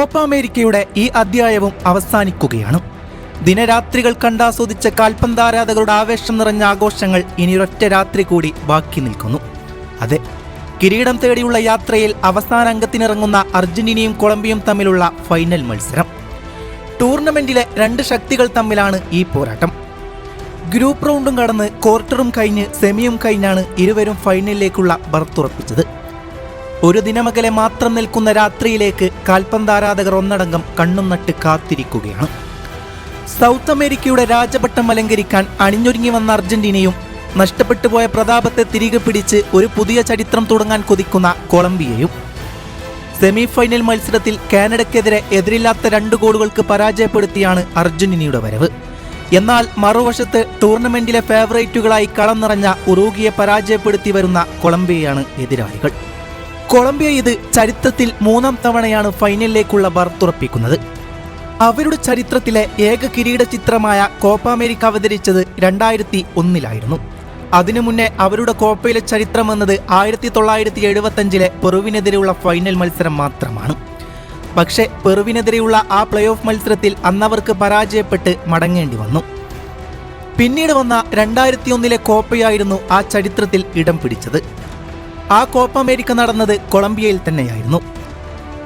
Copa അമേരിക്കയുടെ ഈ അധ്യായവും അവസാനിക്കുകയാണ്. ദിനരാത്രികൾ കണ്ടാസ്വദിച്ച കാൽപന്താരാധകരുടെ ആവേശം നിറഞ്ഞ ആഘോഷങ്ങൾ ഇനിയൊരൊറ്റ രാത്രി കൂടി ബാക്കി നിൽക്കുന്നു. അതെ, കിരീടം തേടിയുള്ള യാത്രയിൽ അവസാന അംഗത്തിനിറങ്ങുന്ന അർജന്റീനയും കൊളംബിയയും തമ്മിലുള്ള ഫൈനൽ മത്സരം. ടൂർണമെന്റിലെ രണ്ട് ശക്തികൾ തമ്മിലാണ് ഈ പോരാട്ടം. ഗ്രൂപ്പ് റൗണ്ടും കടന്ന് ക്വാർട്ടറും കഴിഞ്ഞ് സെമിയും കഴിഞ്ഞാണ് ഇരുവരും ഫൈനലിലേക്കുള്ള ബർത്തുറപ്പിച്ചത്. ഒരു ദിനമകലെ മാത്രം നിൽക്കുന്ന രാത്രിയിലേക്ക് കാൽപന്താരാധകർ ഒന്നടങ്കം കണ്ണും നട്ട് കാത്തിരിക്കുകയാണ്. സൗത്ത് അമേരിക്കയുടെ രാജപട്ടം അലങ്കരിക്കാൻ അണിഞ്ഞൊരുങ്ങി വന്ന അർജന്റീനയും നഷ്ടപ്പെട്ടു പോയ പ്രതാപത്തെ തിരികെ പിടിച്ച് ഒരു പുതിയ ചരിത്രം തുടങ്ങാൻ കൊതിക്കുന്ന കൊളംബിയയും. സെമി ഫൈനൽ മത്സരത്തിൽ കാനഡയ്ക്കെതിരെ എതിരില്ലാത്ത 2 ഗോളുകൾക്ക് പരാജയപ്പെടുത്തിയാണ് അർജന്റീനയുടെ വരവ്. എന്നാൽ മറുവശത്ത് ടൂർണമെന്റിലെ ഫേവറേറ്റുകളായി കളം നിറഞ്ഞ ഉറുഗ്വയെ പരാജയപ്പെടുത്തി വരുന്ന കൊളംബിയയാണ് എതിരാളികൾ. കൊളംബിയ ഇത് ചരിത്രത്തിൽ 3ാം തവണയാണ് ഫൈനലിലേക്കുള്ള ബർത്തുറപ്പിക്കുന്നത്. അവരുടെ ചരിത്രത്തിലെ ഏക കിരീട ചിത്രമായ കോപ്പ അമേരിക്ക അവതരിച്ചത് 2001 അതിനു മുന്നേ അവരുടെ കോപ്പയിലെ ചരിത്രം എന്നത് 1975 പെറുവിനെതിരെയുള്ള ഫൈനൽ മത്സരം മാത്രമാണ്. പക്ഷേ പെറുവിനെതിരെയുള്ള ആ പ്ലേ ഓഫ് മത്സരത്തിൽ അന്നവർക്ക് പരാജയപ്പെട്ട് മടങ്ങേണ്ടി വന്നു. പിന്നീട് വന്ന 2001 കോപ്പയായിരുന്നു ആ ചരിത്രത്തിൽ ഇടം പിടിച്ചത്. ആ കോപ്പ അമേരിക്ക നടന്നത് കൊളംബിയയിൽ തന്നെയായിരുന്നു.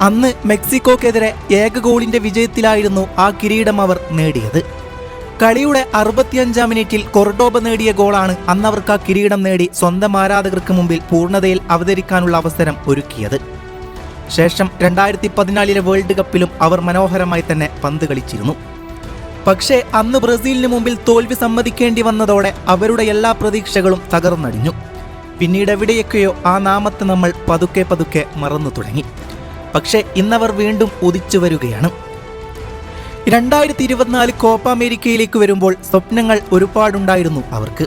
അന്ന് മെക്സിക്കോക്കെതിരെ ഏക ഗോളിന്റെ വിജയത്തിലായിരുന്നു ആ കിരീടം അവർ നേടിയത്. കളിയുടെ 65ാം മിനിറ്റിൽ കൊർഡോബ നേടിയ ഗോളാണ് അന്നവർക്ക് ആ കിരീടം നേടി സ്വന്തം ആരാധകർക്ക് മുമ്പിൽ പൂർണ്ണതയിൽ അവതരിക്കാനുള്ള അവസരം ഒരുക്കിയത്. ശേഷം 2014 വേൾഡ് കപ്പിലും അവർ മനോഹരമായി തന്നെ പന്ത് കളിച്ചിരുന്നു. പക്ഷേ അന്ന് ബ്രസീലിന് മുമ്പിൽ തോൽവി സമ്മതിക്കേണ്ടി വന്നതോടെ അവരുടെ എല്ലാ പ്രതീക്ഷകളും തകർന്നടിഞ്ഞു. പിന്നീട് എവിടെയൊക്കെയോ ആ നാമത്തെ നമ്മൾ പതുക്കെ മറന്നു തുടങ്ങി. പക്ഷേ ഇന്നവർ വീണ്ടും ഉദിച്ചു വരികയാണ്. 2024 കോപ്പ അമേരിക്കയിലേക്ക് വരുമ്പോൾ സ്വപ്നങ്ങൾ ഒരുപാടുണ്ടായിരുന്നു അവർക്ക്.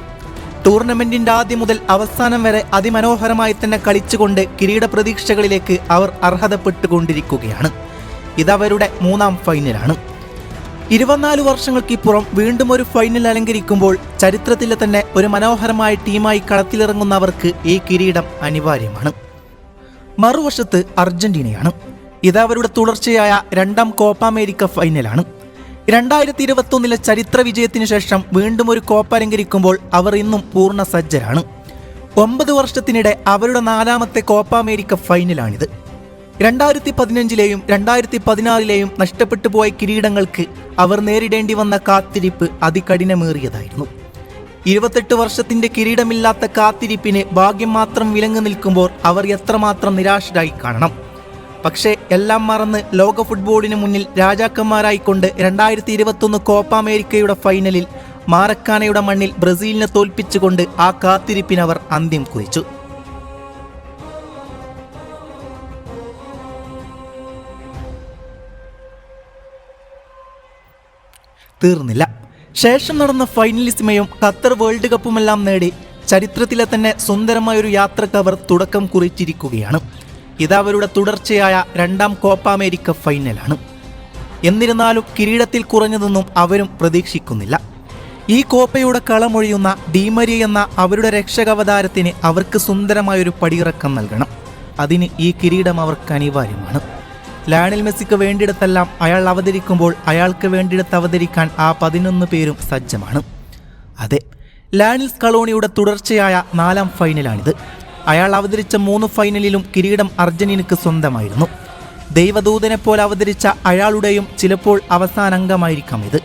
ടൂർണമെന്റിന്റെ ആദ്യം മുതൽ അവസാനം വരെ അതിമനോഹരമായി തന്നെ കളിച്ചുകൊണ്ട് കിരീട പ്രതീക്ഷകളിലേക്ക് അവർ അർഹതപ്പെട്ടുകൊണ്ടിരിക്കുകയാണ്. ഇതവരുടെ 3ാം ഫൈനലാണ്. 24 വർഷങ്ങൾക്കിപ്പുറം വീണ്ടും ഒരു ഫൈനൽ അലങ്കരിക്കുമ്പോൾ ചരിത്രത്തിലെ തന്നെ ഒരു മനോഹരമായ ടീമായി കളത്തിലിറങ്ങുന്നവർക്ക് ഈ കിരീടം അനിവാര്യമാണ്. മറുവശത്ത് അർജന്റീനയാണ്. ഇതവരുടെ തുടർച്ചയായ 2ാം കോപ്പ അമേരിക്ക ഫൈനലാണ്. 2021 ചരിത്ര വിജയത്തിനു ശേഷം വീണ്ടും ഒരു കോപ്പ അലങ്കരിക്കുമ്പോൾ അവർ ഇന്നും പൂർണ്ണ സജ്ജരാണ്. 9 വർഷത്തിനിടെ അവരുടെ 4ാമത്തെ കോപ്പ അമേരിക്ക ഫൈനലാണിത്. 2015 2016 നഷ്ടപ്പെട്ടു പോയ കിരീടങ്ങൾക്ക് അവർ നേരിടേണ്ടി വന്ന കാത്തിരിപ്പ് അതികഠിനമേറിയതായിരുന്നു. 28 വർഷത്തിന്റെ കിരീടമില്ലാത്ത കാത്തിരിപ്പിന് ഭാഗ്യം മാത്രം വിലങ്ങു നിൽക്കുമ്പോൾ അവർ എത്രമാത്രം നിരാശരായി കാണണം. പക്ഷേ എല്ലാം മറന്ന് ലോക ഫുട്ബോളിന് മുന്നിൽ രാജാക്കന്മാരായിക്കൊണ്ട് 2021 കോപ്പ അമേരിക്കയുടെ ഫൈനലിൽ മാറക്കാനയുടെ മണ്ണിൽ ബ്രസീലിനെ തോൽപ്പിച്ചുകൊണ്ട് ആ കാത്തിരിപ്പിനവർ അന്ത്യം കുറിച്ചു. തീർന്നില്ല. ശേഷം നടന്ന ഫൈനലിസ്മയും ഖത്തർ വേൾഡ് കപ്പുമെല്ലാം നേടി ചരിത്രത്തിലെ തന്നെ സുന്ദരമായൊരു യാത്രക്ക് അവർ തുടക്കം കുറിച്ചിരിക്കുകയാണ്. ഇതവരുടെ തുടർച്ചയായ 2ാം കോപ്പ അമേരിക്ക ഫൈനലാണ്. എന്നിരുന്നാലും കിരീടത്തിൽ കുറഞ്ഞതൊന്നും അവരും പ്രതീക്ഷിക്കുന്നില്ല. ഈ കോപ്പയുടെ കളമൊഴിയുന്ന ഡീമരിയ എന്ന അവരുടെ രക്ഷകാവതാരത്തിന് അവർക്ക് സുന്ദരമായൊരു പടിയിറക്കം നൽകണം. അതിന് ഈ കിരീടം അവർക്ക് അനിവാര്യമാണ്. ലയണൽ മെസ്സിക്ക് വേണ്ടിയിടത്തെല്ലാം അയാൾ അവതരിക്കുമ്പോൾ അയാൾക്ക് വേണ്ടിയിടത്ത് അവതരിക്കാൻ ആ 11 പേരും സജ്ജമാണ്. അതെ, ലയണൽ സ്കലോണിയുടെ തുടർച്ചയായ 4ാം ഫൈനലാണിത്. അയാൾ അവതരിച്ച 3 ഫൈനലിലും കിരീടം അർജന്റീനയ്ക്ക് സ്വന്തമായിരുന്നു. ദൈവദൂതനെ പോലെ അവതരിച്ച അയാളുടെയും ചിലപ്പോൾ അവസാന അംഗമായിരിക്കാം ഇത്.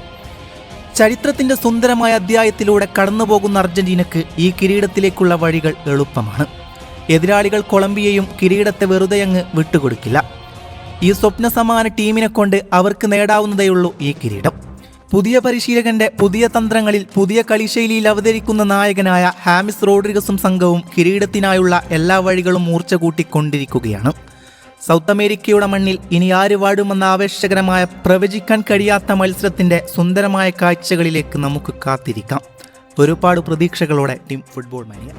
ചരിത്രത്തിന്റെ സുന്ദരമായ അധ്യായത്തിലൂടെ കടന്നുപോകുന്ന അർജന്റീനയ്ക്ക് ഈ കിരീടത്തിലേക്കുള്ള വഴികൾ എളുപ്പമാണ്. എതിരാളികൾ കൊളംബിയയും കിരീടത്തെ വെറുതെയങ്ങ് വിട്ടുകൊടുക്കില്ല. ഈ സ്വപ്ന സമാന ടീമിനെ കൊണ്ട് അവർക്ക് നേടാവുന്നതേയുള്ളൂ ഈ കിരീടം. പുതിയ പരിശീലകന്റെ പുതിയ തന്ത്രങ്ങളിൽ പുതിയ കളിശൈലിയിൽ അവതരിക്കുന്ന നായകനായ ഹാമിസ് റോഡ്രിഗസും സംഘവും കിരീടത്തിനായുള്ള എല്ലാ വഴികളും മൂർച്ച കൂട്ടിക്കൊണ്ടിരിക്കുകയാണ്. സൗത്ത് അമേരിക്കയുടെ മണ്ണിൽ ഇനി ആര് വാഴുമെന്ന ആവേശകരമായ പ്രവചിക്കാൻ കഴിയാത്ത മത്സരത്തിന്റെ സുന്ദരമായ കാഴ്ചകളിലേക്ക് നമുക്ക് കാത്തിരിക്കാം. ഒരുപാട് പ്രതീക്ഷകളോടെ ടീം ഫുട്ബോൾ മാനിയ.